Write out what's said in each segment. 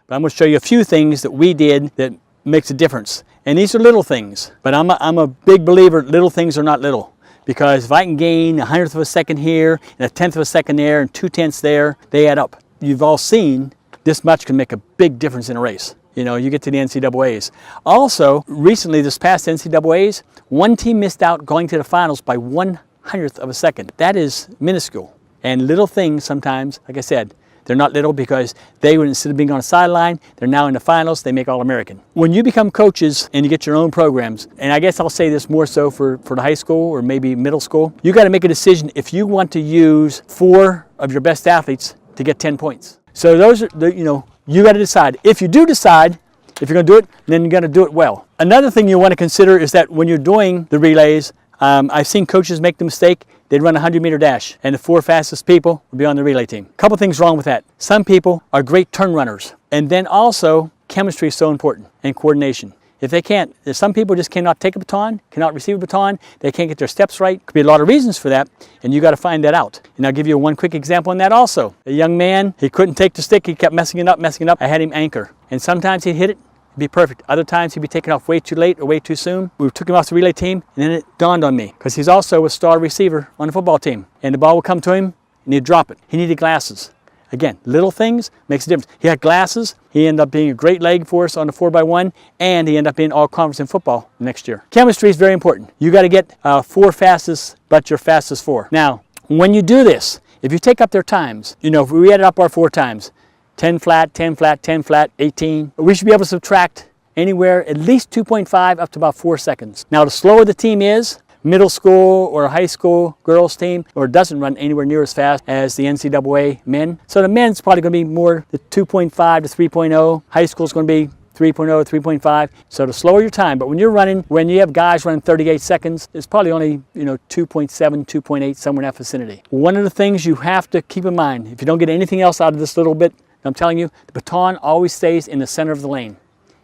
But I'm going to show you a few things that we did that makes a difference. And these are little things, but I'm a big believer little things are not little. Because if I can gain 1/100th of a second here, and 1/10th of a second there, and 2/10 there, they add up. You've all seen this much can make a big difference in a race. You know, you get to the NCAAs. Also, recently, this past NCAAs, one team missed out going to the finals by 1/100th of a second. That is minuscule. And little things sometimes, like I said, they're not little because they, instead of being on a sideline, they're now in the finals, they make All-American. When you become coaches and you get your own programs, and I guess I'll say this more so for the high school or maybe middle school, you got to make a decision if you want to use 4 of your best athletes to get 10 points. So those are, you know, you got to decide. If you do decide, if you're going to do it, then you're going to do it well. Another thing you want to consider is that when you're doing the relays, I've seen coaches make the mistake, they'd run a 100-meter dash, and the 4 fastest people would be on the relay team. A couple things wrong with that. Some people are great turn runners, and then also chemistry is so important, and coordination. If they can't, some people just cannot take a baton, cannot receive a baton, they can't get their steps right. Could be a lot of reasons for that, and you got to find that out. And I'll give you one quick example on that also. A young man, he couldn't take the stick, he kept messing it up. I had him anchor, and sometimes he'd hit it, it'd be perfect. Other times he'd be taken off way too late or way too soon. We took him off the relay team, and then it dawned on me, because he's also a star receiver on the football team. And the ball would come to him, and he'd drop it. He needed glasses. Again, little things makes a difference. He had glasses. He ended up being a great leg for us on the 4x1, and he ended up being all-conference in football next year. Chemistry is very important. You got to get 4 fastest, but your fastest 4. Now, when you do this, if you take up their times, you know, if we added up our 4 times, 10 flat, 10 flat, 10 flat, 18, we should be able to subtract anywhere at least 2.5 up to about 4 seconds. Now, the slower the team is, middle school or high school girls team, or doesn't run anywhere near as fast as the NCAA men. So the men's probably going to be more the 2.5 to 3.0. High school is going to be 3.0, 3.5. So the slower your time, but when you're running, when you have guys running 38 seconds, it's probably only, you know, 2.7, 2.8, somewhere in that vicinity. One of the things you have to keep in mind, if you don't get anything else out of this little bit, I'm telling you, the baton always stays in the center of the lane.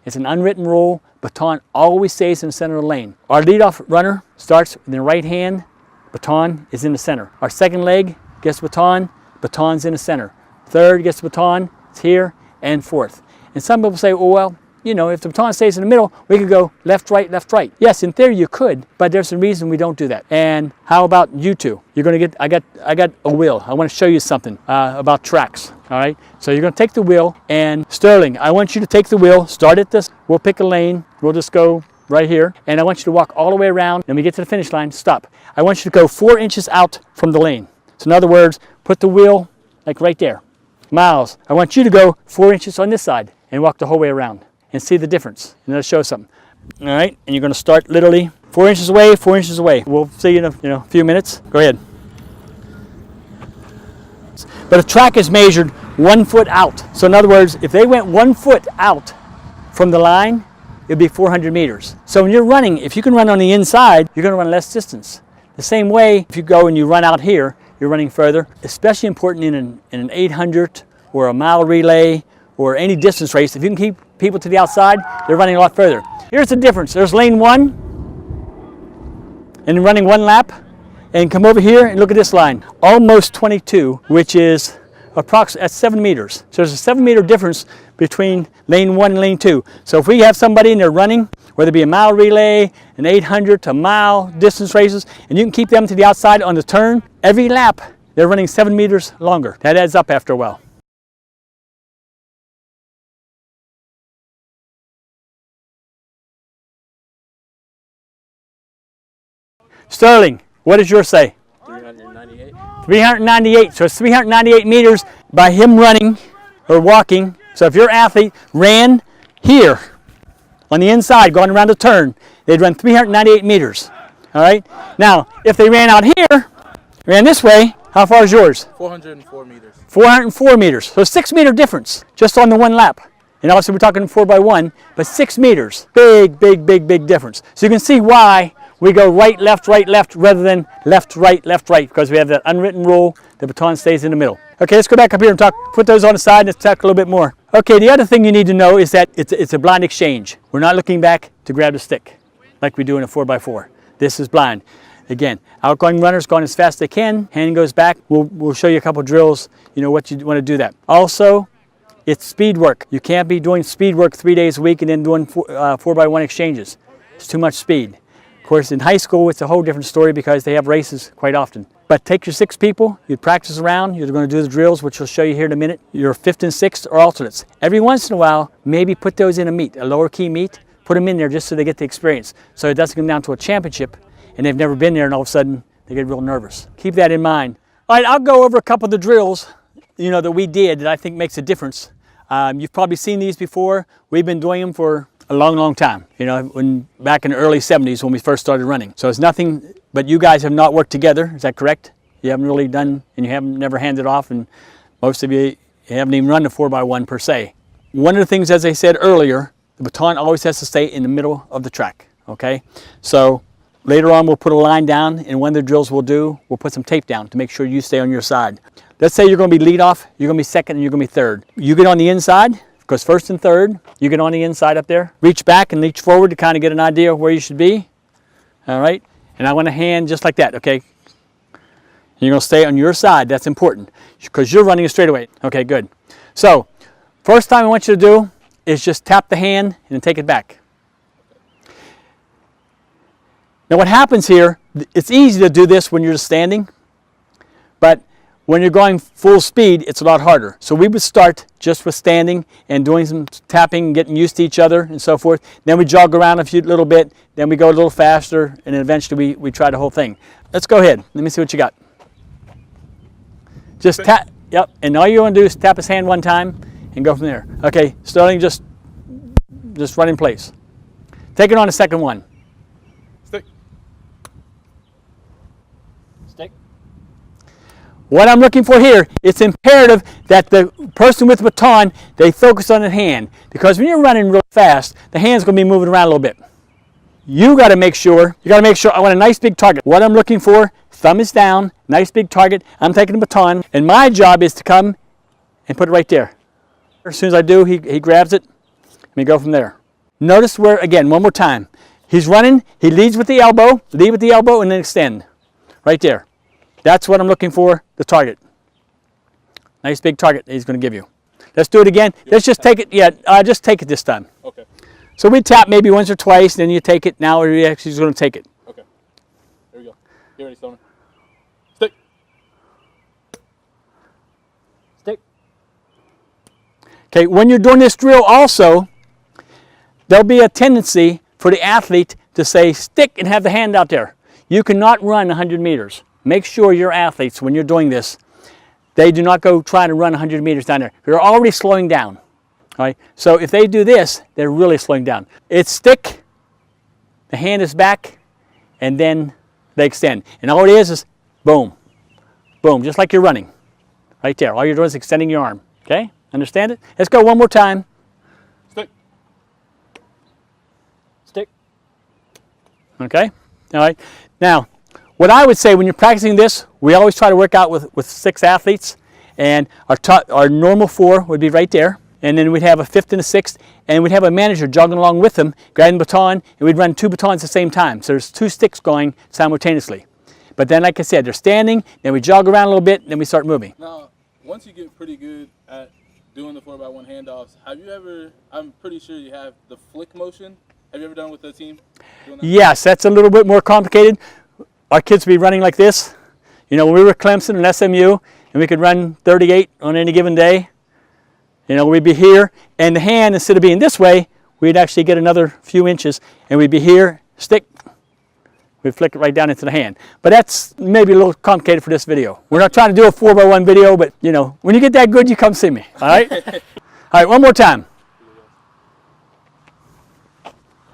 It's an unwritten rule. Baton always stays in the center of the lane. Our leadoff runner starts with the right hand, baton is in the center. Our second leg gets baton, baton's in the center. Third gets the baton, it's here, and fourth. And some people say, oh, well, you know, if the baton stays in the middle, we could go left, right, left, right. Yes, in theory you could, but there's a reason we don't do that. And how about you two? You're going to get, I got a wheel. I want to show you something about tracks. All right, so you're going to take the wheel, and Sterling, I want you to take the wheel, start at this, we'll pick a lane, we'll just go right here, and I want you to walk all the way around, and we get to the finish line, stop. I want you to go 4 inches out from the lane. So in other words, put the wheel like right there. Miles, I want you to go 4 inches on this side and walk the whole way around and see the difference, and it'll show something. All right, and you're going to start literally 4 inches away, 4 inches away. We'll see you in a few minutes. Go ahead. But a track is measured 1 foot out. So in other words, if they went 1 foot out from the line, it'd be 400 meters. So when you're running, if you can run on the inside, you're going to run less distance. The same way, if you go and you run out here, you're running further. Especially important in an 800 or a mile relay or any distance race. If you can keep people to the outside, they're running a lot further. Here's the difference. There's lane 1, and running 1 lap. And come over here and look at this line, almost 22, which is approximately at 7 meters. So there's a 7-meter difference between lane 1 and lane 2. So if we have somebody in there running, whether it be a mile relay, an 800 to mile distance races, and you can keep them to the outside on the turn, every lap they're running 7 meters longer. That adds up after a while. Sterling, what does yours say? 398. 398. So it's 398 meters by him running or walking. So if your athlete ran here on the inside going around the turn, they'd run 398 meters. All right? Now, if they ran out here, ran this way, how far is yours? 404 meters. 404 meters. So 6 meter difference just on the 1 lap. And obviously we're talking 4x1, but 6 meters. Big, big, big, big difference. So you can see why we go right, left, rather than left, right, because we have that unwritten rule, the baton stays in the middle. Okay, let's go back up here and put those on the side and let's talk a little bit more. Okay, the other thing you need to know is that it's a blind exchange. We're not looking back to grab the stick like we do in a 4x4. This is blind. Again, outgoing runners going as fast as they can, hand goes back. We'll show you a couple drills, what you want to do that. Also, It's speed work. You can't be doing speed work 3 days a week and then doing 4x1 exchanges. It's too much speed. Of course, in high school, it's a whole different story because they have races quite often. But take your 6 people, you practice around, you're going to do the drills, which I'll show you here in a minute. Your 5th and 6th are alternates. Every once in a while, maybe put those in a meet, a lower key meet, put them in there just so they get the experience. So it doesn't come down to a championship and they've never been there and all of a sudden they get real nervous. Keep that in mind. All right, I'll go over a couple of the drills, that we did that I think makes a difference. You've probably seen these before. We've been doing them for a long, long time, back in the early 70s when we first started running. So it's nothing, but you guys have not worked together, is that correct? You haven't really done, and you haven't never handed off, and most of you haven't even run the 4x1 per se. One of the things, as I said earlier, the baton always has to stay in the middle of the track, okay? So later on we'll put a line down, and one of the drills we'll put some tape down to make sure you stay on your side. Let's say you're going to be lead off, you're going to be second, and you're going to be third. You get on the inside, because first and third, you get on the inside up there. Reach back and reach forward to kind of get an idea of where you should be. All right? And I want a hand just like that, okay? You're going to stay on your side. That's important because you're running a straightaway. Okay, good. So, first time I want you to do is just tap the hand and then take it back. Now what happens here, it's easy to do this when you're just standing, but when you're going full speed, it's a lot harder. So we would start just with standing and doing some tapping, getting used to each other and so forth. Then we jog around a little bit, then we go a little faster, and then eventually we try the whole thing. Let's go ahead. Let me see what you got. Just tap, yep, and all you want to do is tap his hand one time and go from there. Okay, starting just run in place. Take it on the second one. Stick. Stick. What I'm looking for here, it's imperative that the person with the baton, they focus on the hand. Because when you're running real fast, the hand's going to be moving around a little bit. You got to make sure, I want a nice big target. What I'm looking for, thumb is down, nice big target. I'm taking the baton, and my job is to come and put it right there. As soon as I do, he grabs it, and we go from there. Notice where, again, one more time. He's running, he leads with the elbow, lead with the elbow, and then extend. Right there. That's what I'm looking for, the target. Nice big target he's going to give you. Let's do it again. Let's just take it, just take it this time. Okay. So we tap maybe once or twice, then you take it. Now we're actually going to take it. Okay. Here we go. Get ready, Stoner. Stick. Stick. Okay, when you're doing this drill also, there'll be a tendency for the athlete to say stick and have the hand out there. You cannot run 100 meters. Make sure your athletes, when you're doing this, they do not go trying to run 100 meters down there. They're already slowing down. All right? So if they do this, they're really slowing down. It's stick, the hand is back, and then they extend. And all it is boom, boom, just like you're running. Right there. All you're doing is extending your arm. Okay? Understand it? Let's go one more time. Stick. Stick. Okay? All right. Now, what I would say when you're practicing this, we always try to work out with 6 athletes, and our normal 4 would be right there, and then we'd have a 5th and a 6th, and we'd have a manager jogging along with them, guiding the baton, and we'd run 2 batons at the same time. So there's 2 sticks going simultaneously. But then, like I said, they're standing, then we jog around a little bit, then we start moving. Now, once you get pretty good at doing the 4x1 handoffs, have you ever, I'm pretty sure you have the flick motion. Have you ever done with the team? Yes, that's a little bit more complicated. Our kids would be running like this. When we were at Clemson and SMU, and we could run 38 on any given day, we'd be here, and the hand, instead of being this way, we'd actually get another few inches, and we'd be here, stick, we'd flick it right down into the hand. But that's maybe a little complicated for this video. We're not trying to do a 4x1 video, but, when you get that good, you come see me, all right? All right, one more time.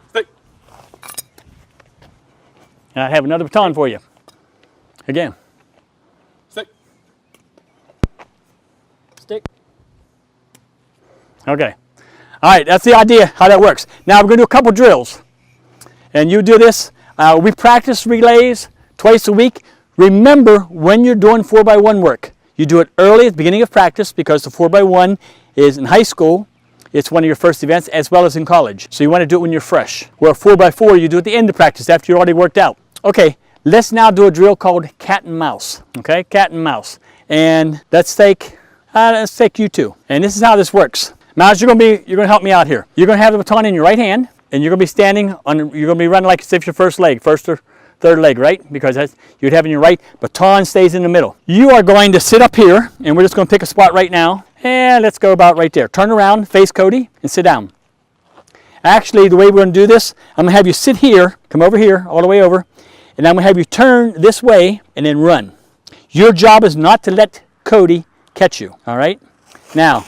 Stick. And I have another baton for you. Again. Stick. Stick. Okay. All right, that's the idea, how that works. Now we're going to do a couple drills. And you do this. We practice relays twice a week. Remember, when you're doing 4x1 work, you do it early at the beginning of practice because the 4x1 is in high school. It's one of your first events as well as in college. So you want to do it when you're fresh. Where 4x4 you do at the end of practice after you're already worked out. Okay, let's now do a drill called cat and mouse. Okay, cat and mouse. And let's take Let's take you two. And this is how this works. Miles, you're gonna help me out here. You're gonna have the baton in your right hand, and you're gonna be standing on. You're gonna be running like as if your first or third leg, right? Because you'd have in your right. Baton stays in the middle. You are going to sit up here, and we're just gonna pick a spot right now. And let's go about right there. Turn around, face Cody, and sit down. Actually, the way we're gonna do this, I'm gonna have you sit here, come over here, all the way over, and I'm gonna have you turn this way and then run. Your job is not to let Cody catch you, all right? Now,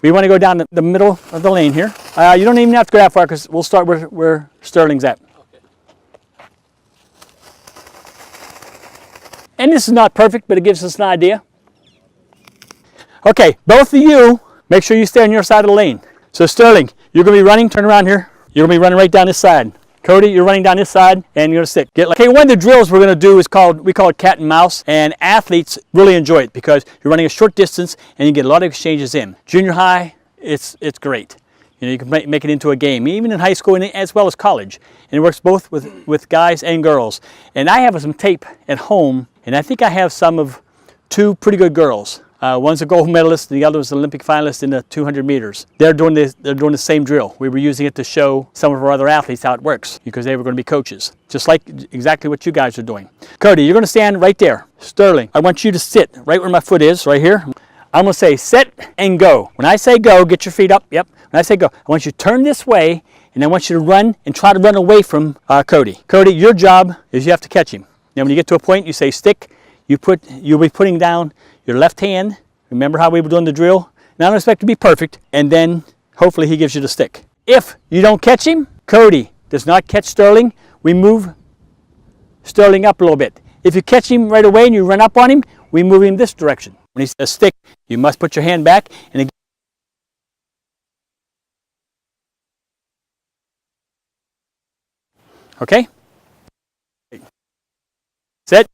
we want to go down the middle of the lane here. You don't even have to go that far because we'll start where Sterling's at. Okay. And this is not perfect, but it gives us an idea. Okay, both of you, make sure you stay on your side of the lane. So Sterling, you're going to be running, turn around here. You're going to be running right down this side. Cody, you're running down this side, and you're going to stick. Okay, one of the drills we're going to do is we call it cat and mouse, and athletes really enjoy it because you're running a short distance and you get a lot of exchanges in. Junior high, it's great. You know, you can make it into a game, even in high school and as well as college. And it works both with guys and girls. And I have some tape at home, and I think I have some of two pretty good girls. One's a gold medalist, and the other was an Olympic finalist in the 200 meters. They're doing the same drill. We were using it to show some of our other athletes how it works because they were going to be coaches, just like exactly what you guys are doing. Cody, you're going to stand right there. Sterling, I want you to sit right where my foot is, right here. I'm going to say set and go. When I say go, get your feet up. Yep. When I say go, I want you to turn this way, and I want you to run and try to run away from Cody. Cody, your job is you have to catch him. Now, when you get to a point, you say stick. You'll be putting down your left hand. Remember how we were doing the drill? Now I don't expect to be perfect, and then hopefully he gives you the stick. If you don't catch him, Cody does not catch Sterling, we move Sterling up a little bit. If you catch him right away and you run up on him, we move him this direction. When he says stick, you must put your hand back and again. Okay? Set.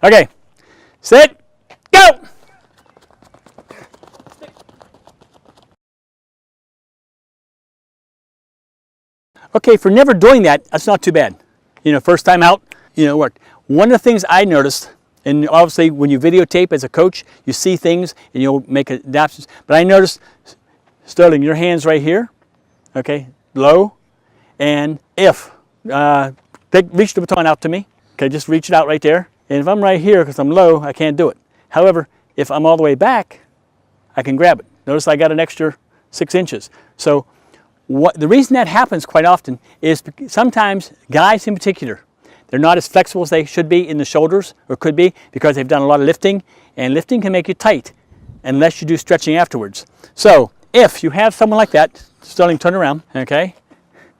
Okay, sit, go! Okay, for never doing that, that's not too bad. You know, first time out, it worked. One of the things I noticed, and obviously when you videotape as a coach, you see things and you'll make adaptations. But I noticed, Sterling, your hand's right here, okay, low, and if, reach the baton out to me, okay, just reach it out right there. And if I'm right here, because I'm low, I can't do it. However, if I'm all the way back, I can grab it. Notice I got an extra 6 inches. So the reason that happens quite often is sometimes guys in particular, they're not as flexible as they should be in the shoulders, or could be, because they've done a lot of lifting, and lifting can make you tight unless you do stretching afterwards. So if you have someone like that, Sterling, turn around, okay?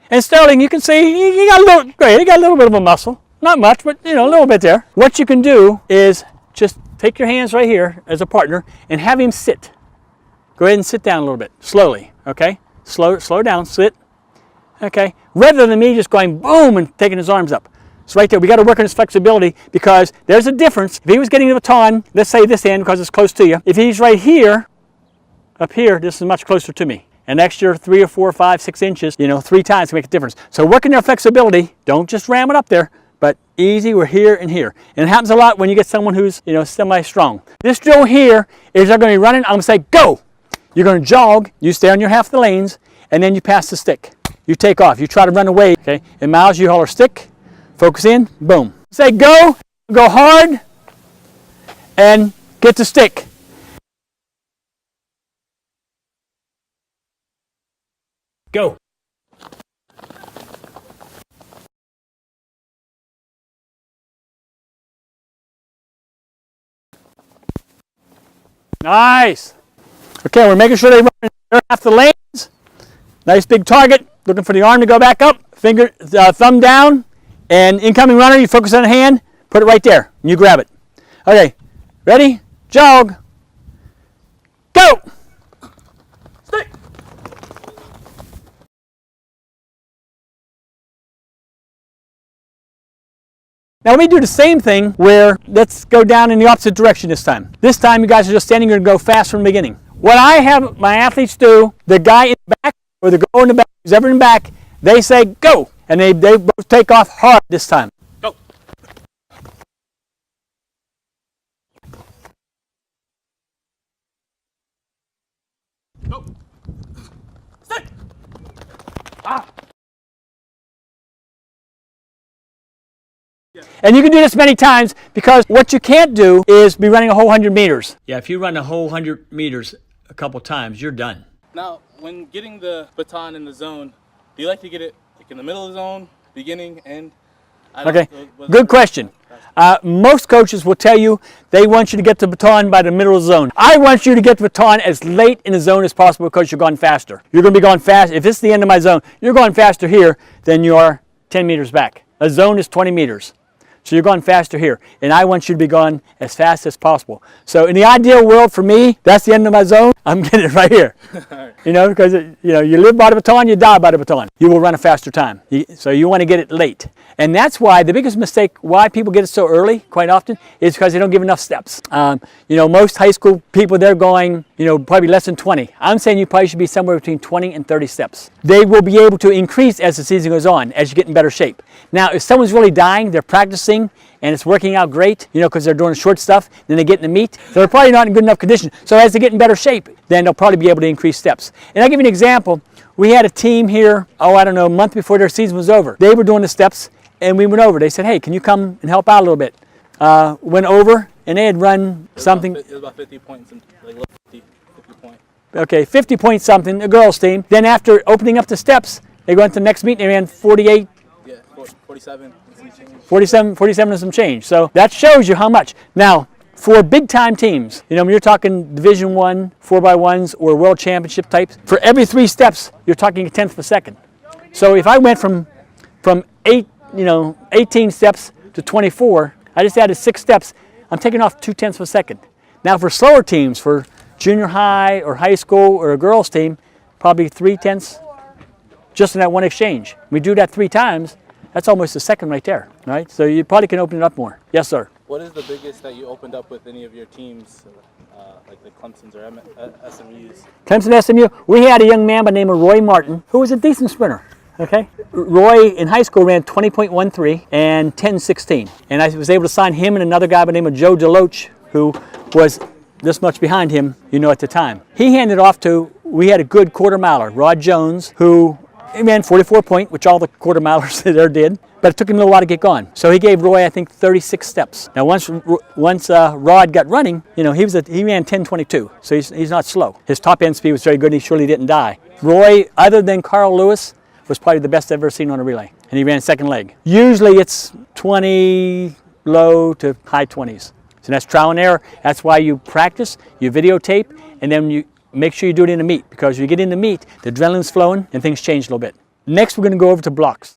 And Sterling, you can see, he got a little bit of a muscle. Not much, but a little bit there. What you can do is just take your hands right here as a partner and have him sit. Go ahead and sit down a little bit, slowly, okay? Slow down, sit, okay? Rather than me just going boom and taking his arms up. So right there, we got to work on his flexibility because there's a difference. If he was getting the baton, let's say this end because it's close to you. If he's right here, up here, this is much closer to me. An extra 3 or 4 or 5, 6 inches, 3 times to make a difference. So working your flexibility, don't just ram it up there. But easy, we're here and here. And it happens a lot when you get someone who's, semi-strong. This drill here is they're going to be running. I'm going to say, go. You're going to jog. You stay on your half the lanes, and then you pass the stick. You take off. You try to run away, okay? And Miles, you holler stick, focus in, boom. Say go hard, and get the stick. Go. Nice. Okay, we're making sure they run half the lanes. Nice big target. Looking for the arm to go back up. Finger, thumb down. And incoming runner, you focus on the hand. Put it right there. And you grab it. Okay, ready? Jog. Go. Stick. Now let me do the same thing where let's go down in the opposite direction this time. This time you guys are just standing here and go fast from the beginning. What I have my athletes do, the guy in the back or the girl in the back, who's ever in the back, they say go, and they both take off hard this time. Go. Go. Stay. Ah. And you can do this many times, because what you can't do is be running a whole 100 meters. Yeah, if you run a whole 100 meters a couple times, you're done. Now, when getting the baton in the zone, do you like to get it like in the middle of the zone, beginning, end? Okay, good question. Most coaches will tell you they want you to get the baton by the middle of the zone. I want you to get the baton as late in the zone as possible, because you're going faster. You're going to be going fast. If it's the end of my zone, you're going faster here than you are 10 meters back. A zone is 20 meters. So you're going faster here, and I want you to be going as fast as possible. So in the ideal world for me, that's the end of my zone. I'm getting it right here. You know, because you live by the baton, you die by the baton. You will run a faster time. So you want to get it late. And that's why the biggest mistake why people get it so early, quite often, is because they don't give enough steps. Most high school people, they're going, probably less than 20. I'm saying you probably should be somewhere between 20 and 30 steps. They will be able to increase as the season goes on, as you get in better shape. Now, if someone's really dying, they're practicing, and it's working out great, because they're doing short stuff, then they get in the meet, so they're probably not in good enough condition. So as they get in better shape, then they'll probably be able to increase steps. And I'll give you an example. We had a team here, a month before their season was over. They were doing the steps, and we went over. They said, hey, can you come and help out a little bit? Went over, and they had run something. It was about 50 points, like 50 points. Okay, 50 point something, a girls team. Then after opening up the steps, they went to the next meet, and they ran 48. Yeah, 47. 47 and some change. So that shows you how much. Now, for big time teams, when you're talking Division I, 4x1s, or World Championship types, for every 3 steps, you're talking a tenth of a second. So if I went from 18 steps to 24, I just added 6 steps, I'm taking off 2/10 of a second. Now for slower teams, for junior high or high school or a girls team, probably 3/10 just in that one exchange. We do that 3 times, that's almost a second right there, right? So you probably can open it up more. Yes, sir. What is the biggest that you opened up with any of your teams, like the Clemsons or SMUs? Clemson, SMU, we had a young man by the name of Roy Martin, who was a decent sprinter. Okay, Roy in high school ran 20.13 and 10.16, and I was able to sign him and another guy by the name of Joe DeLoach, who was this much behind him, at the time. He handed off to, we had a good quarter miler, Rod Jones, who he ran 44 point, which all the quarter milers there did, but it took him a little while to get going. So he gave Roy, I think, 36 steps. Now once Rod got running, he ran 10.22, so he's not slow. His top end speed was very good, and he surely didn't die. Roy, other than Carl Lewis, was probably the best I've ever seen on a relay, and he ran second leg. Usually it's 20 low to high 20s. So that's trial and error. That's why you practice, you videotape, and then you make sure you do it in the meet, because you get in the meet, the adrenaline's flowing and things change a little bit. Next, we're going to go over to blocks.